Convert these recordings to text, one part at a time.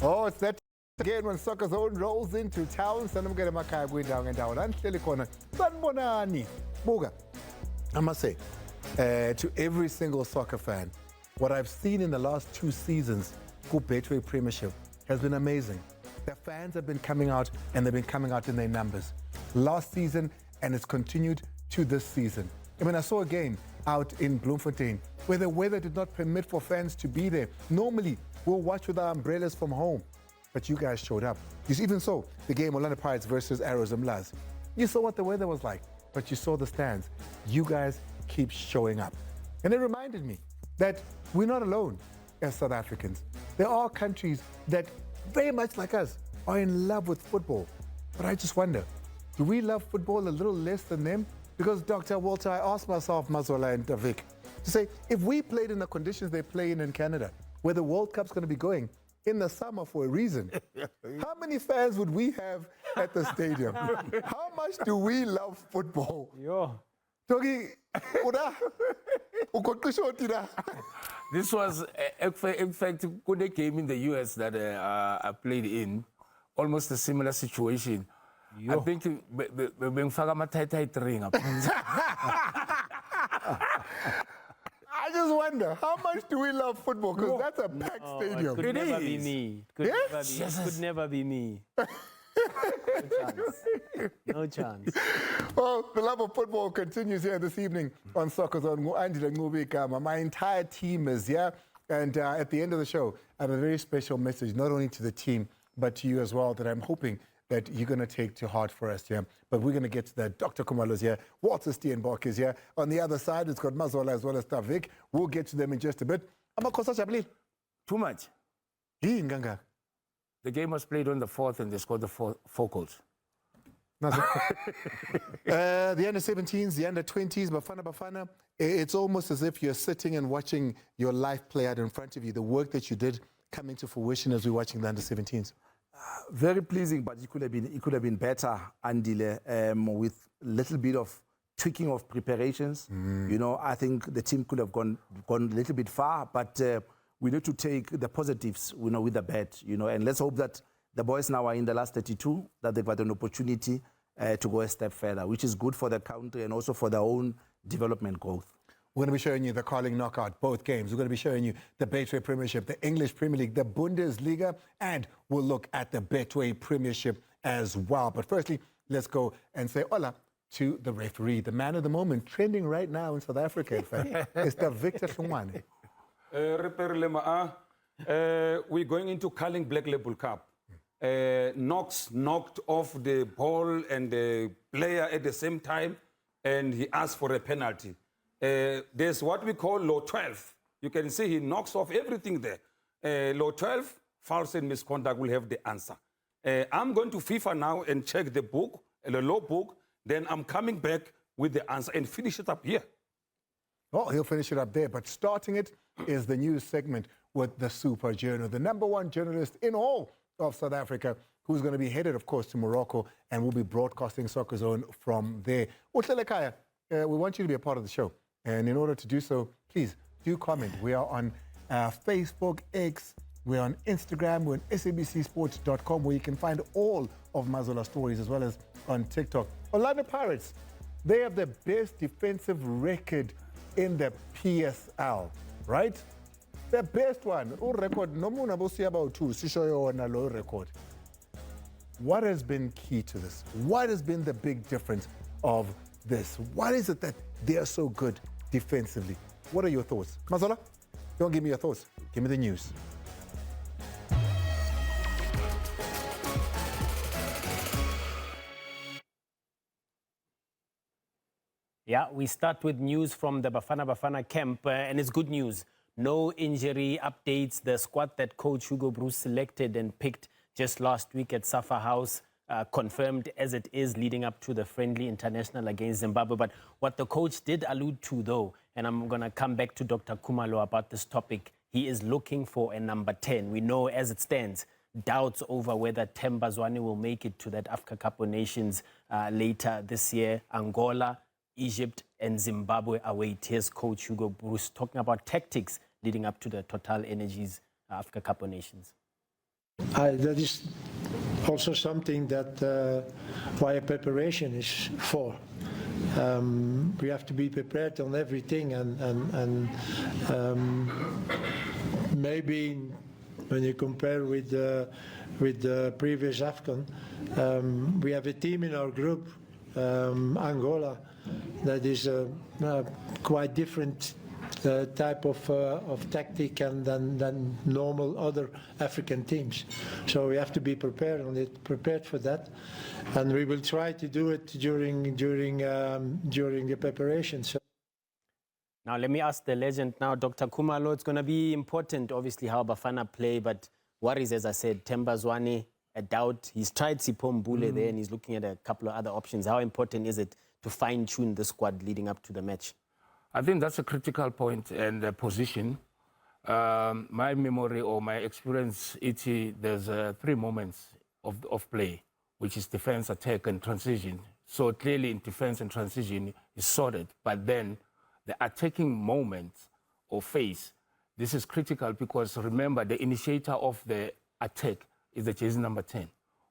Oh, it's that again when Soccer Zone rolls into town. Sanamgele makhaya kwindawo ngendawo la nihleli khona. Sanibonani. Buka. I must say, to every single soccer fan, what I've seen in the last 2 seasons, Betway Premiership, has been amazing. The fans have been coming out, and they've been coming out in their numbers. Last season, and it's continued to this season. I mean, I saw a game out in Bloemfontein where the weather did not permit for fans to be there. Normally, we'll watch with our umbrellas from home, but you guys showed up. Even so, the game Orlando Pirates versus Arrows Mlazi. You saw what the weather was like, but you saw the stands. You guys keep showing up. And it reminded me that we're not alone as South Africans. There are countries that, very much like us, are in love with football. But I just wonder, do we love football a little less than them? Because, Dr. Walter, I asked myself, Mazola and Davik, to say, if we played in the conditions they play in Canada, where the World Cup's going to be going in the summer for a reason, how many fans would we have at the stadium? How much do we love football? Yo. Togi, This was, in fact, when they came in the US that I played in, almost a similar situation. Yo. I think I just wonder, how much do we love football? Because that's a packed stadium. It could never be me. Could never be me. No chance. Well, the love of football continues here this evening on Soccer Zone. My entire team is here. And at the end of the show, I have a very special message, not only to the team, but to you as well, that I'm hoping that you're going to take to heart for us here. But we're going to get to that. Dr. Khumalo's here. Walter Steenbok is here. On the other side, it's got Mazola as well as Tavik. We'll get to them in just a bit. Too much. The game was played on the 4th and they scored the four goals. The under-17s, the under-20s, Bafana. It's almost as if you're sitting and watching your life play out in front of you, the work that you did coming to fruition as we're watching the under-17s. Very pleasing, but it could have been better, Andile, with a little bit of tweaking of preparations. You know, I think the team could have gone a little bit far, but we need to take the positives, you know, with the bad, you know, and let's hope that the boys now are in the last 32, that they've got an opportunity to go a step further, which is good for the country and also for their own development growth. We're going to be showing you the Carling Knockout, both games. We're going to be showing you the Betway Premiership, the English Premier League, the Bundesliga, and we'll look at the Betway Premiership as well. But firstly, let's go and say hola to the referee, the man of the moment, trending right now in South Africa, in fact. It's the Victor Hlongwane. We're going into Carling Black Label Cup. Knox knocked off the ball and the player at the same time, and he asked for a penalty. There's what we call law 12. You can see he knocks off everything there. Law 12, fouls and misconduct will have the answer. I'm going to FIFA now and check the book, the law book. Then I'm coming back with the answer and finish it up here. Oh, he'll finish it up there. But starting it is the news segment with the Super Journal, the #1 journalist in all of South Africa, who's going to be headed, of course, to Morocco, and will be broadcasting Soccer Zone from there. Utlelekaya, we want you to be a part of the show. And in order to do so, please do comment. We are on Facebook, X, we're on Instagram, we're on sabcsports.com, where you can find all of Mazola's stories, as well as on TikTok. Orlando Pirates, they have the best defensive record in the PSL, right? The best one. What has been key to this? What has been the big difference of this? What is it that they are so good defensively? What are your thoughts? Mazola, don't give me your thoughts. Give me the news. Yeah, we start with news from the Bafana camp, and it's good news. No injury updates. The squad that Coach Hugo Bruce selected and picked just last week at Safa House confirmed as it is leading up to the friendly international against Zimbabwe. But what the coach did allude to, though, and I'm going to come back to Dr. Khumalo about this topic, he is looking for a number 10. We know as it stands, doubts over whether Themba Zwane will make it to that Africa Cup of Nations later this year. Angola, Egypt and Zimbabwe await. Here's Coach Hugo Bruce talking about tactics leading up to the Total Energies Africa Cup of Nations. That is also something that why a preparation is for. We have to be prepared on everything, and maybe when you compare with the previous AFCON, we have a team in our group, Angola, that is quite different type of tactic than normal other African teams. So we have to be prepared for that, and we will try to do it during the preparation. So. Now, let me ask the legend now, Dr. Kumalo. It's going to be important, obviously, how Bafana play, but worries, as I said, Themba Zwane, a doubt. He's tried Sipho Mbule there, and he's looking at a couple of other options. How important is it to fine-tune the squad leading up to the match? I think that's a critical point and position. My memory or my experience, there's 3 moments of play, which is defense, attack, and transition. So clearly in defense and transition is sorted, but then the attacking moment or phase, this is critical because remember the initiator of the attack is the jersey number 10,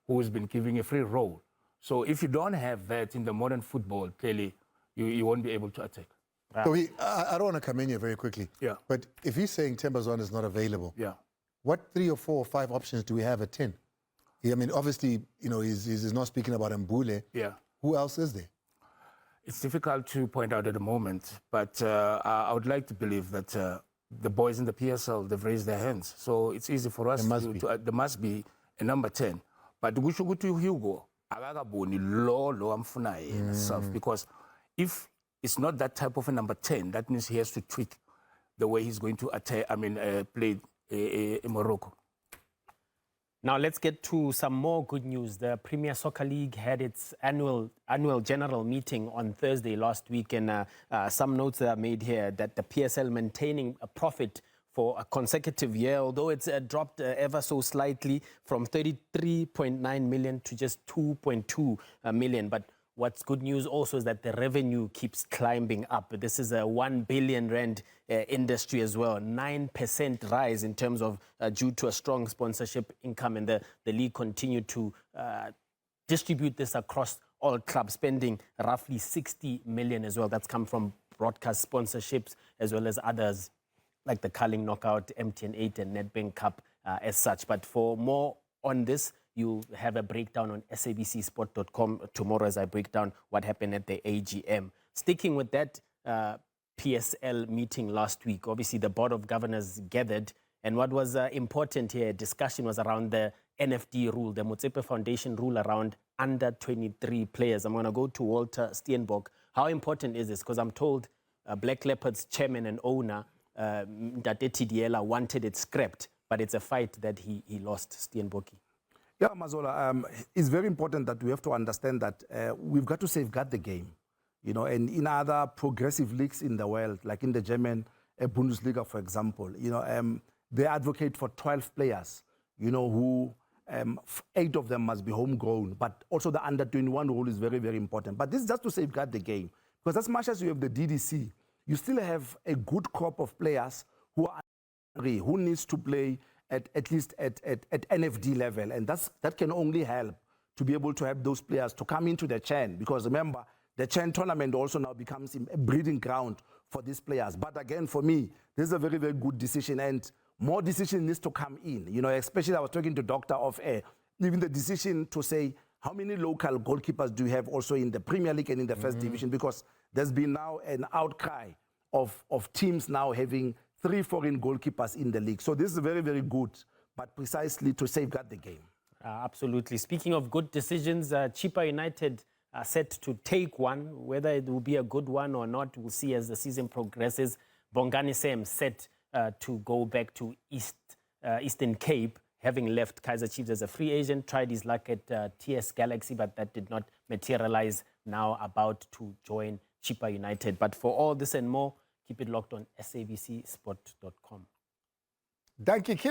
who has been giving a free role. So if you don't have that in the modern football, clearly you won't be able to attack. So I don't want to come in here very quickly. Yeah. But if he's saying Themba Zwane is not available, Yeah. what 3 or 4 or 5 options do we have at 10? I mean, obviously, you know, he's not speaking about Mbule. Yeah. Who else is there? It's difficult to point out at the moment, but I would like to believe that the boys in the PSL, they've raised their hands. So it's easy for us there must be a number 10. But kusho ukuthi Hugo akakaboni lo amfunayo himself, because if it's not that type of a number 10, that means he has to tweak the way he's going to attack, play in Morocco. Now let's get to some more good news. The Premier Soccer League had its annual general meeting on Thursday last week, and some notes that are made here that the PSL maintaining a profit for a consecutive year, although it's dropped ever so slightly from 33.9 million to just 2.2 million. But what's good news also is that the revenue keeps climbing up. This is a 1 billion rand industry as well, 9% rise in terms of due to a strong sponsorship income, and the league continued to distribute this across all clubs, spending roughly 60 million as well. That's come from broadcast sponsorships as well as others like the Carling Knockout, MTN 8 and Nedbank Cup as such. But for more on this, you have a breakdown on sabcsport.com tomorrow as I break down what happened at the AGM. Sticking with that PSL meeting last week, obviously the Board of Governors gathered, and what was important here, discussion was around the NFD rule, the Motsepe Foundation rule around under 23 players. I'm going to go to Walter Steenbok. How important is this? Because I'm told Black Leopards chairman and owner, Ndate Tidiela, wanted it scrapped, but it's a fight that he lost. Steenboki. Yeah, Mazola, it's very important that we have to understand that we've got to safeguard the game. You know, and in other progressive leagues in the world, like in the German Bundesliga, for example, you know, they advocate for 12 players, you know, who 8 of them must be homegrown, but also the under 21 rule is very, very important. But this is just to safeguard the game, because as much as you have the DDC, you still have a good crop of players who are hungry, who needs to play at least at NFD level, and that can only help to be able to help those players to come into the CHAN, because remember, the CHAN tournament also now becomes a breeding ground for these players. But again, for me, this is a very, very good decision, and more decision needs to come in. You know, especially I was talking to Dr. off air, even the decision to say how many local goalkeepers do you have also in the Premier League and in the First Division, because there's been now an outcry of teams now having 3 foreign goalkeepers in the league. So this is very, very good, but precisely to safeguard the game. Absolutely. Speaking of good decisions, Chippa United are set to take one. Whether it will be a good one or not, we'll see as the season progresses. Bongani Sam set to go back to Eastern Cape, having left Kaizer Chiefs as a free agent, tried his luck at TS Galaxy, but that did not materialize. Now about to join Chippa United. But for all this and more, keep it locked on sabcsport.com. Thank you.